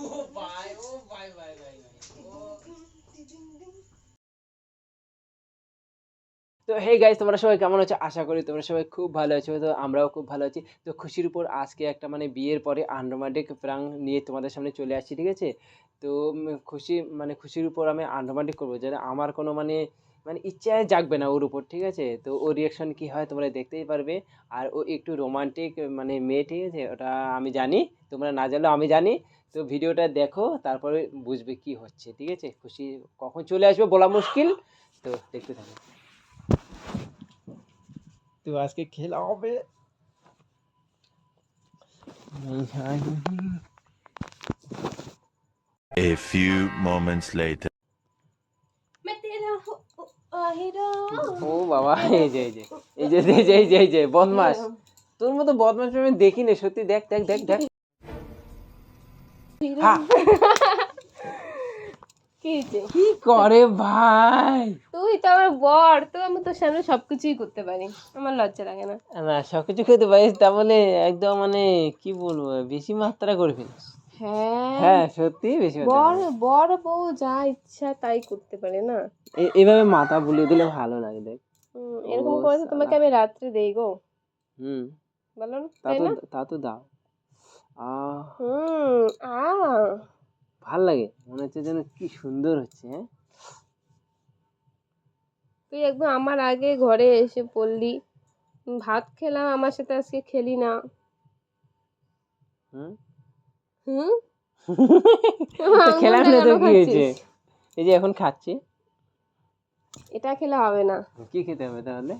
ও ভাই ও ভাই ভাই ভাই ভাই ও। তো হে গাইস, তোমরা সবাই কেমন আছো? আশা করি তোমরা সবাই খুব ভালো আছো। তো আমরাও খুব ভালো আছি। তো খুশির উপর আজকে একটা মানে বিয়ের পরে আনরোমান্টিক প্রাঙ্ক নিয়ে তোমাদের সামনে চলে আসছি, ঠিক আছে? তো খুশি মানে খুশির উপর আমি আনরোমান্টিক করবো, যেন আমার কোনো মানে মানে ইচ্ছায় জাগবে না ওর উপর, ঠিক আছে? তো ওর রিয়াকশন কি হয় তোমরা দেখতেই পারবে। আর ও একটু রোমান্টিক মানে মেয়ে, ঠিক আছে? ওটা আমি জানি, তোমরা না জানলেও আমি জানি। তো ভিডিওটা দেখো, তারপরে বুঝবে কি হচ্ছে, ঠিক আছে? খুশি কখন চলে আসবে বলা মুশকিল, তো দেখতে থাকো। তো আজকে খেলা হবে। A few moments later. मैं तेरा हीरो ও বাবা, এই যে এই যে এই যে এই যে এই যে এই যে বদমাস, তোর মতো বদমাস আমি দেখিনি সত্যি। দেখ দেখ দেখ দেখ। হ্যাঁ, কি হয়েছে? কি করে ভাই? তুই তো আমার বর, তো আমি তোর সামনে সবকিছুই করতে পারি, আমার লজ্জা লাগে না? না, সবকিছু খেতে পারিস তা বলে একদম মানে কি বলবো, বেশি মাত্রা করে ফেলিস। হ্যাঁ, হ্যাঁ সত্যি বেশি মাত্রা বর করে। বর বউ যা ইচ্ছা তাই করতে পারে না? এভাবে মাথা বুলিয়ে দিলে ভালো লাগে, দেখ। ও এরকম করে তো তোমাকে সালা। আমি রাত্রে দেই গো, হুম, বলো না, তা তাই তো না? তা তো দাও। আহ, আ ভাল লাগে, মনে হচ্ছে যেন কি সুন্দর হচ্ছে। হ্যাঁ, তুই একদম আমার আগে ঘরে এসে পড়লি, ভাত খেলাম, আমার সাথে আজকে খেলি না। হুম। হুম, তো খেলাম আঙুলটা না কেন তো কি হয়েছে? খাচ্ছিস? এই যে এখন খাচ্ছি। এটা খেলে হবে না। কি খেতে হবে তাহলে?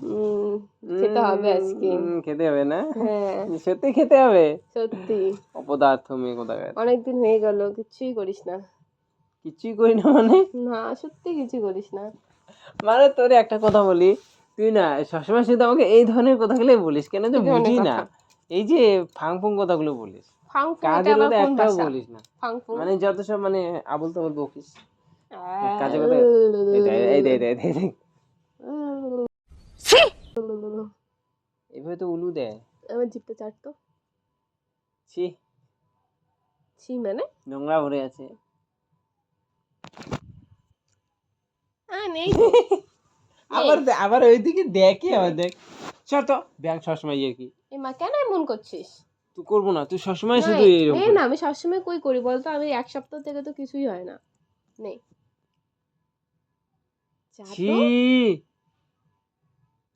খেতে হবে আজকে। খেতে হবে না? হ্যাঁ, সত্যি খেতে হবে? সত্যি। অপদার্থ মেয়ে কোথাকার। অনেকদিন হয়ে গেল, কিছুই করিস না। কিছুই করি না মানে? না, সত্যি কিছু করিস না। মানে তোর একটা কথা বলি, তুই না সবসময় শুধু আমাকে এই ধরনের কথাগুলো বলিস, কেন যে কি ধরনের বুঝি না। কথা? এই যে ফাং ফুং কথাগুলো বলিস, ফাং ফুং এটা কাজের আবার কথা কোন একটাও ভাষা? বলিস না। ফাং ফুং। মানে যত সব মানে আবল তাবল বকিস, কাজের কথা। এই দে এই দে এই দে এই দে। এভাবে তো উলু দেয়। আমার জিভটা চাটতো। ছি, ছি মানে? নোংরা ভরে আছে। নেই তো। আবার নেই। আবার ওইদিকে দেখে, আবার দেখ। চল তো, ব্যাং সবসময় ইয়ে কি। এ মা, কেন এমন করছিস? তুই করবো না, তুই সবসময় না, শুধু এরকম নেই না, করিস। আমি সবসময় কই করি বলতো? আমি এক সপ্তাহ থেকে তো কিছুই হয় না। নেই, যা ছি, তো।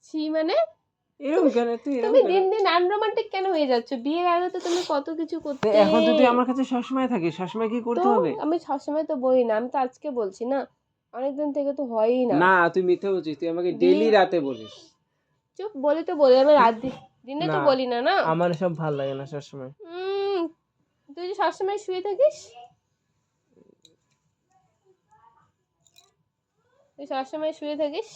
ছি মানে? এরকম তুমি কেন, তুই তুমি এরকম কেন? দিন দিন আনরোমান্টিক কেন হয়ে যাচ্ছ? বিয়ের আগে তো তুমি কত কিছু তো করতে। এখন তো তুই আমার কাছে সবসময় থাকিস, সবসময় কি তো করতে হবে? আমি সবসময় তো বলি না, আমি তো আজকে বলছি না, অনেকদিন থেকে তো হয়ই না। না, তুই মিথ্যে বলছিস, তুই আমাকে বিয়ে, ডেইলি রাতে বলিস। চুপ, বলি তো বলি, আমি রাত দিনে তো না, বলি না, না। আমার সব ভাল লাগে না সবসময়। উম তুই যে সবসময় শুয়ে থাকিস, তুই সবসময় শুয়ে থাকিস।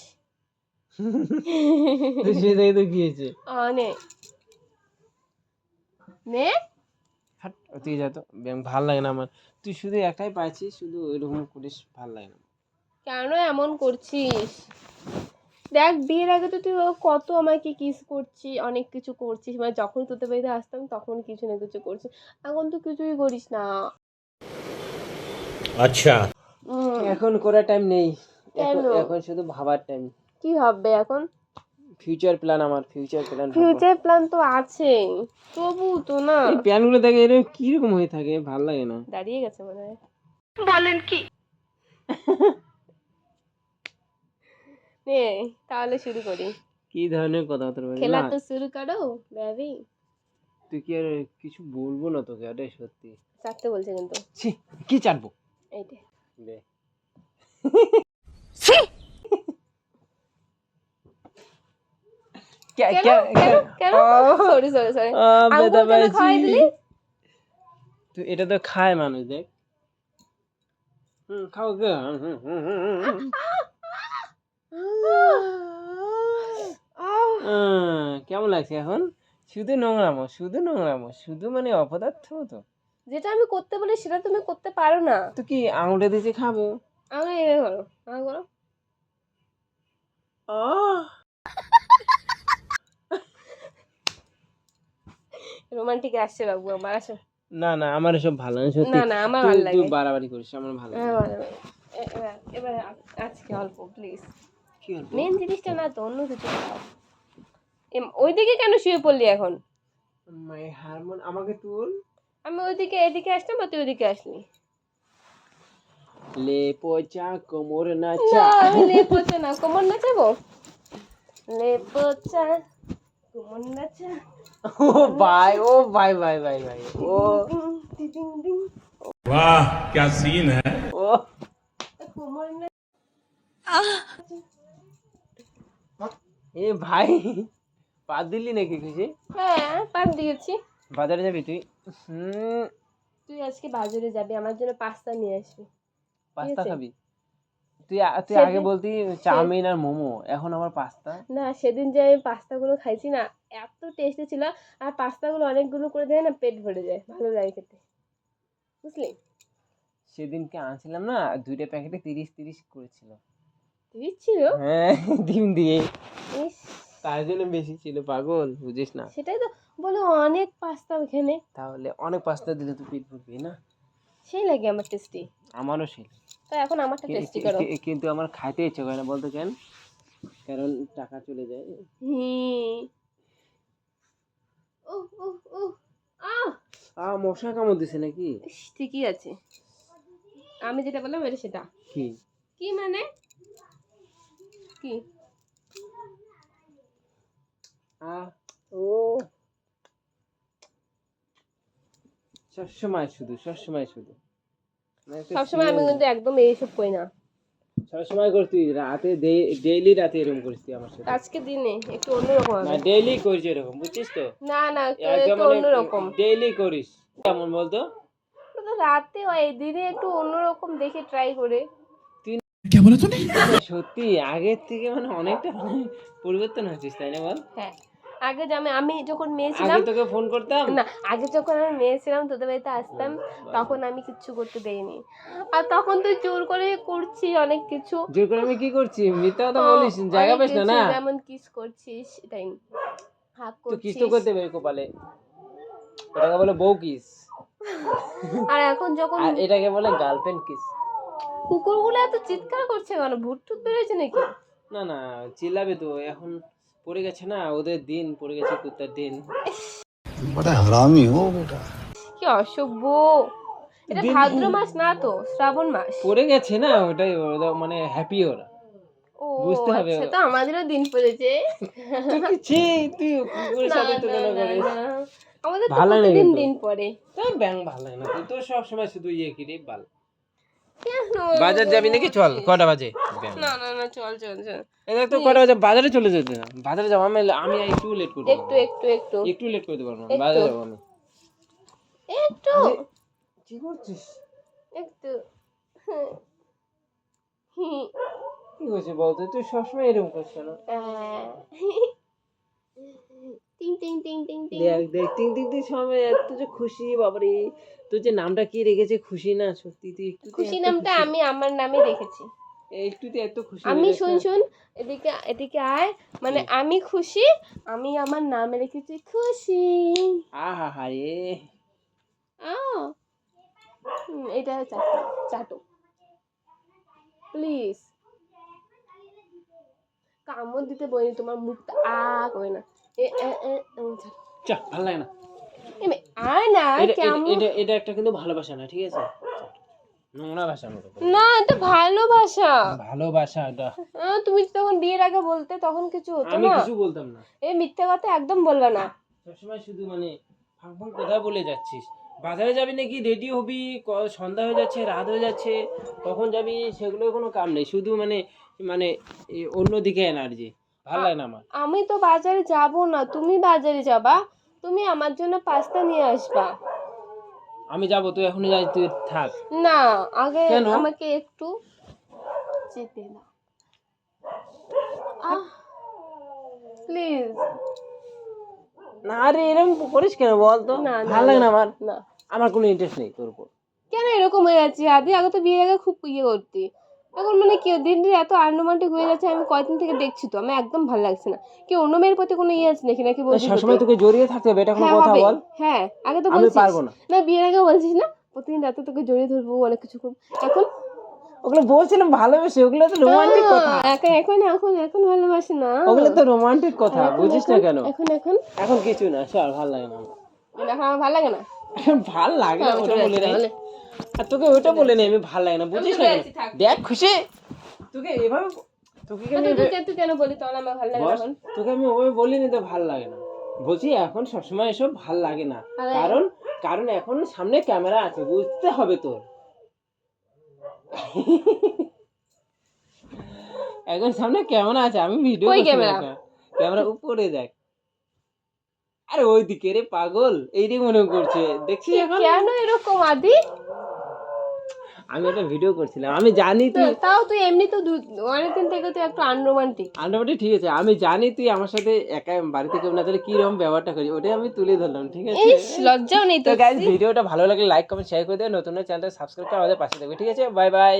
তুই শুয়ে থেকে তো কি হয়েছে? নে নে। হাট, তুই যা তো, ভাল লাগে না আমার। তুই শুধু একাই পাইছিস, শুধু এরকম করিস, ভাল লাগে না। কেন এমন করছিস? দেখ, বিয়ের আগে তো তুই কত আমাকে কিস করছিস, অনেক কিছু করছিস, মানে যখন তোদের বাড়িতে আসতাম তখন কিছু না কিছু করছিস। এখন তো কিছুই করিস না। अच्छा। উম, এখন করার টাইম নেই। এখন কেন? এখন শুধু ভাবার টাইম। কি ভাববে এখন? ফিউচার প্ল্যান, আমার ফিউচার প্ল্যান ভাববো। ফিউচার প্ল্যান তো আছে, তবু তো না। এই প্ল্যানগুলো দেখে এরকম কিরকম হয়ে থাকে, ভাল লাগে না। দাঁড়িয়ে গেছে মনে হয়। নে, তাহলে শুরু করি। কি ধরনের কথাবার্তা বলে খেলা না। তো শুরু করো বেবি। তুই কি আর কিছু বলবো না তোকে, আরে সত্যি। চারটে বলছে কিন্তু। ছি, কি চাটবো? এইটা দে। क्या কেন? क्या কেন? क्या? কেন? আহ, সরি সরি সরি। ব্যথা আঙ্গুল কেন পাইছি। খাওয়াই দিলি? তুই এটা তো খায় মানুষ, দেখ। খাও গে। কেমন লাগছে এখন? শুধু নোংরামো, শুধু নোংরামো, শুধু মানে অপদার্থ তো। যেটা আমি করতে বলি সেটা তুমি করতে পারো না। তো কি আঙুলটা দিয়েছে খাবো? আমি এভাবে করো, এভাবে করো। আহ, রোমান্টিক আসছে বাবু আমার, আসো। না না আমার এসব ভালো না সত্যি। না না আমার তুই ভালো তুই লাগে। বাড়াবাড়ি করিস, আমার ভালো লাগে হ্যাঁ, না। ভালো লাগে। এবার আজকে অল্প প্লিজ। কি হলো? মেন জিনিসটা না তো, অন্য কিছু খাও। ওইদিকে কেন শুয়ে পড়লি এখন? মাই হারমোন আমাকে তুল। আমি ওইদিকে এদিকে আসলাম আর তুই ওইদিকে আসলি। লে পচা কোমর না নাচা। আমি লেপোচা না, কোমর নাচাবো? লেপোচা কোমর নাচা। ও ভাই, ও ভাই ভাই ভাই ভাই, ও টিং টিং টিং। वाह क्या सीन है। ও কোমর নাচা। এ ভাই, পা দিলি নাকি খুশি? হ্যাঁ পার দিয়েছি। বাজারে যাবি তুই? হুম, তুই আজকে বাজারে যাবি, আমার জন্য পাস্তা নিয়ে আসবি। পাস্তা আছে? খাবি? তুই তুই আগে সেদিন- বলতি চাউমিন আর মোমো, এখন আবার পাস্তা। না সেদিন যে আমি পাস্তাগুলো খাইছি না, এত টেস্টি ছিল। আর পাস্তাগুলো অনেকগুলো করে দেয় না, পেট ভরে যায়, ভালো লাগে খেতে, বুঝলি? সেদিনকে আনছিলাম না, 2টা প্যাকেটে 30 করেছিল। দিচ্ছিল। হ্যাঁ, ডিম দিয়ে। ইস, তার জন্য বেশি ছিল, পাগল বুঝিস না। সেটাই তো বলে, অনেক পাস্তা ওখানে। তাহলে অনেক পাস্তা দিলে তো পেট ভরবি না? সেই লাগে আমার টেস্টি। আমারও সেই। তো এখন আমারটা টেস্টি করো। কিন্তু আমার খাইতে ইচ্ছে করে না, বলতো কেন? কারণ টাকা চলে যায়। হুম। ও ও ও আহ মশা কামড় দিছে নাকি? ইস, ঠিকই আছে। আমি যেটা বললাম এটা সেটা। কি? কি মানে? কি? ও সবসময় শুধু মানে একটা সবসময় আমি smell। কিন্তু একদম এইসব করি না। সবসময় করতি রাতে, ডেইলি রাতে এরকম করিস তুই আমার সাথে। আজকে দিনে একটু অন্যরকম না হবে। ডেইলি করিস এরকম, বুঝছিস তো? না না একটু একদম একটু মানে অন্যরকম। ডেইলি করিস। কেমন বলতো? তো রাতে হয়, দিনে একটু অন্যরকম দেখে ট্রাই করে। সত্যি আগের থেকে মানে অনেকটা মানে পরিবর্তন হয়েছিস, তাই না বল? হ্যাঁ, আগে যে আমি যখন মেয়ে আগে ছিলাম, তোকে ফোন করতাম। না আগে যখন আমি মেয়ে ছিলাম তোদের বাড়িতে আসতাম, তখন আমি কিচ্ছু করতে দেইনি। আর তখন তুই জোর করে করছিস অনেক কিছু। জোর করে আমি কি করছি? মিথ্যা কথা বলিস, জায়গা অনেক পাস না কিছু, না? যেমন কিস করছিস, তাই হাক তুই কিস তো করছিস। করতে পারি কপালে, ওটাকে বলে বউ কিস। আর এখন যখন আর এটাকে বলে গার্লফ্রেন্ড কিস। কুকুরগুলো এত চিৎকার করছে কেন? ভূত টুত বেরোয়েছে নাকি? না না, চিল্লাবে তো, এখন পড়ে গেছে না, ওদের দিন পড়ে গেছে, কুত্তার দিন। बड़ा हरामी हो बेटा। কি অসভ্য! এটা দিন- ভাদ্র মাস না তো, শ্রাবণ মাস। পড়ে গেছে না, ওটাই ওরা মানে হ্যাপি ওরা। ও বুঝতে হবে। আচ্ছা, তো আমাদেরও দিন পড়েছে। তুই কি ছি, তুই কুকুরের না সাথে না তুলনা না করিস? না, আমাদের তো ভালো লাগে প্রতিদিন কিন্তু। দিন পড়ে। তোর ব্যাং ভালো লাগে না, তুই তো সবসময় শুধু ইয়ে কিরি বাল। কেন? বাজার যাবি নাকি? চল, কটা বাজে? না না না, চল চল চল। এই দেখ তো কটা বাজে, বাজারে চলে যেতে না। বাজারে যাবো আমি, আমি একটু লেট করবো। একটু একটু একটু একটু লেট করতে পারবো না, একটু। বাজারে যাবো আমি। একটু কি করছিস? একটু হি, কি হয়েছে বলতো? তুই সবসময় এরকম করছিস কেন? টিং টিং টিং টিং টিং। দেখ দেখ, টিং টিং টিং সময় এত যে খুশি, বাবারে। তোর যে নামটা কি রেখেছে, খুশি না? সত্যি তুই একটু খুশি নামটা আমি আমার নামে রেখেছি। একটু এত খুশি আমি হয়ে শুন যাস না? শুন, এদিকে এদিকে আয়। মানে আমি খুশি, আমি আমার নামে রেখেছি খুশি। আহা হা রে। এটা চাটো চাটো প্লিজ। কামড় দিতে বলিনি, তোমার মুখটা করে না। এ এ এ ছাড়। চা, ভালো লাগে না। আয় না, কেমন? এটা একটা কিন্তু ভালোবাসা না, ঠিক আছে? নোংরা ভাষা মতো। না এটা ভালোবাসা। ভালোবাসা এটা। তুমি তখন বিয়ের আগে বলতে, তখন কিছু হতো আমি না। কিছু বলতাম না। এই মিথ্যা কথা একদম বলবে না। সবসময় শুধু মানে ফাঁক ফাঁক কথা বলে যাচ্ছিস। বাজারে যাবি নাকি? রেডি হবি, সন্ধ্যা হয়ে যাচ্ছে, রাত হয়ে যাচ্ছে, কখন যাবি সেগুলোর কোনো কাম নেই, শুধু মানে মানে অন্যদিকে এনার্জি। ভালো লাগে না আমার। আমি তো বাজারে যাব না, তুমি বাজারে যাবা। তুমি আমার জন্য পাস্তা নিয়ে আসবা। আমি যাবো, তুই এখনই যাই, তুই থাক। না, আগে কেন? আমাকে একটু যেতে দাও। প্লিজ। না রে, এরকম করিস কেন বলতো? না না ভালো লাগে না আমার। না। আমার কোনো ইন্টারেস্ট নেই তোর উপর। কেন এরকম হয়ে যাচ্ছে? আগে তো বিয়ের আগে খুব ইয়ে করতি, এখন মানে কি দিন দিন এত আনরোমান্টিক হয়ে যাচ্ছে, আমি কয়েকদিন থেকে দেখছি তো, আমার একদম ভালো লাগছে না। কি অন্য মেয়ের প্রতি কোনো ইয়ে আছে নাকি, নাকি বলছিস সবসময় তোকে জড়িয়ে থাকতে হবে, এটা কোনো হ্যাঁ কথা হবে, বল? হ্যাঁ আগে তো আমি বলছিস পারবো না। না, বিয়ের আগে বলছিস না প্রতিদিন রাতে তোকে জড়িয়ে ধরবো, অনেক কিছু করবো। এখন ওগুলো বলছিলাম ভালোবেসে, ওগুলো তো রোমান্টিক কথা। এখন এখন এখন ভালোবাসি না, ওগুলো তো রোমান্টিক কথা, বুঝিস না কেন? এখন এখন এখন কিছু না, চল, ভালো লাগে না আমার। এখন আমার ভালো লাগে না, এখন ভাল লাগে না, আমি ওটা চলে বলে যাচ্ছি নাই। তাহলে। আর তোকে ওটা বলে নাই, আমি ভাল লাগে না, বুঝিস না চলে কেন? যাচ্ছি, থাক। দেখ খুশি, তোকে এভাবে, তোকে কেন তুই কেন বলি তাহলে আমার ভালো লাগে না বস, এখন? তোকে আমি ওভাবে বলিনি তো ভাল লাগে না, বলছি এখন সবসময় এসব ভাল লাগে না। আরে- কারণ কারণ এখন সামনে ক্যামেরা আছে, বুঝতে হবে তোর। এখন সামনে ক্যামেরা আছে, আমি ভিডিও কই করছি। ক্যামেরা? ক্যামেরা উপরে দেখ, আরে ওইদিকে রে পাগল, এইটাই মনে করছে, দেখছিস এখন? কেন এরকম আদি? আমি একটা ভিডিও করছিলাম, আমি জানি তুই তাও তুই এমনি তো অনেকদিন থেকে তুই একটু আনরোমান্টিক। আন্ডারবাটি, ঠিক আছে, আমি জানি তুই আমার সাথে একা বাড়িতে কেউ না, তাহলে কিরকম ব্যবহারটা করি, ওটাই আমি তুলে ধরলাম, ঠিক আছে? ইস লজ্জাও নেই তো তো। গাইস, ভিডিওটা ভালো লাগলে লাইক কমেন্ট শেয়ার করে দিও, নতুন চ্যানেলটা সাবস্ক্রাইব করে আমাদের পাশে থাকবে, ঠিক আছে? Bye bye.